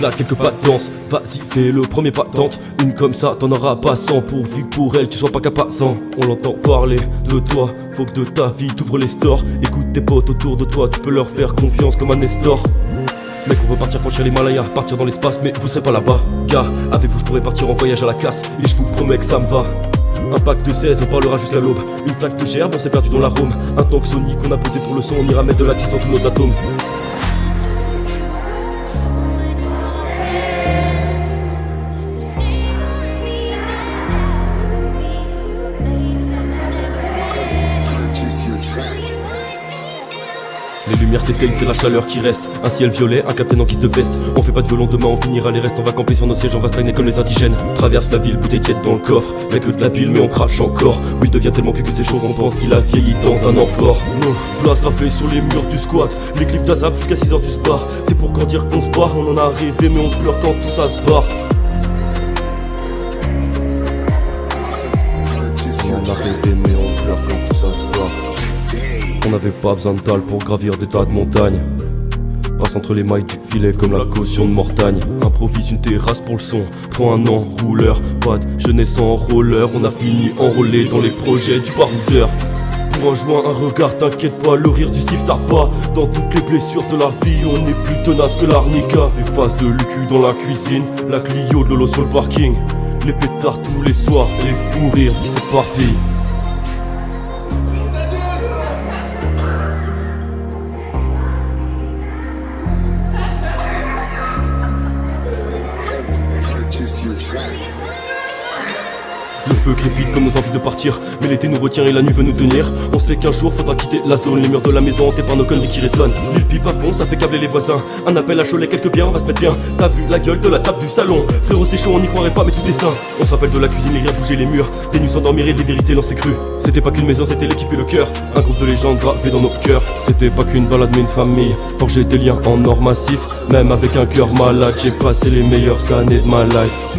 Là quelques pas de danse, vas-y fais le premier pas, tente. Une comme ça t'en auras pas 100, pourvu que pour elle tu sois pas capacent. On l'entend parler de toi, faut que de ta vie t'ouvres les stores. Écoute tes potes autour de toi, tu peux leur faire confiance comme un Nestor. Mec on veut partir franchir l'Himalaya, partir dans l'espace mais vous serez pas là-bas. Car avec vous je pourrais partir en voyage à la casse, et je vous promets que ça me va. Un pack de 16, on parlera jusqu'à l'aube. Une flaque de gerbe, on s'est perdu dans l'arôme. Un tank Sonic qu'on a posé pour le son, on ira mettre de l'axe dans tous nos atomes. Les lumières s'éteignent, c'est la chaleur qui reste. Un ciel violet, un capitaine en guise de veste. On fait pas de violon, demain on finira les restes. On va camper sur nos sièges, on va stagner comme les indigènes. Traverse la ville, bouteille tiède dans le coffre. Y'a que de la bile mais on crache encore. Oui, il devient tellement que c'est chaud qu'on pense qu'il a vieilli dans un amphore. Place graffée sur les murs du squat. Les clips d'Azap jusqu'à 6h du spar. C'est pour quand dire qu'on se barre. On en a rêvé mais on pleure quand tout ça se barre. On a rêvé mais on pleure quand tout ça se barre. On n'avait pas besoin de dalle pour gravir des tas de montagnes. Passe entre les mailles du filet comme la caution de Mortagne. Improvise une terrasse pour le son, prends un enrouleur. Pas de jeunesse en roller, on a fini enrôlé dans les projets du baroudeur. Pour un joint, un regard, t'inquiète pas, le rire du Steve tarde pas. Dans toutes les blessures de la vie, on est plus tenace que l'arnica. Les faces de Lucu dans la cuisine, la Clio de Lolo sur le parking. Les pétards tous les soirs, et les fous rires qui s'éparpillent. Le feu crépite comme nos envies de partir, mais l'été nous retient et la nuit veut nous tenir. On sait qu'un jour faudra quitter la zone, les murs de la maison hantés par nos conneries qui résonnent. L'île pipe à fond, ça fait câbler les voisins. Un appel à Cholet, quelques bières, on va se mettre bien. T'as vu la gueule de la table du salon? Frérot c'est chaud, on n'y croirait pas mais tout est sain. On se rappelle de la cuisine, les rires bouger les murs. Des nuits s'endormir et des vérités lancées crues. C'était pas qu'une maison, c'était l'équipe et le cœur. Un groupe de légendes gravés dans nos cœurs. C'était pas qu'une balade mais une famille. Forger des liens en or massif. Même avec un cœur malade, j'ai passé les meilleures années de ma life.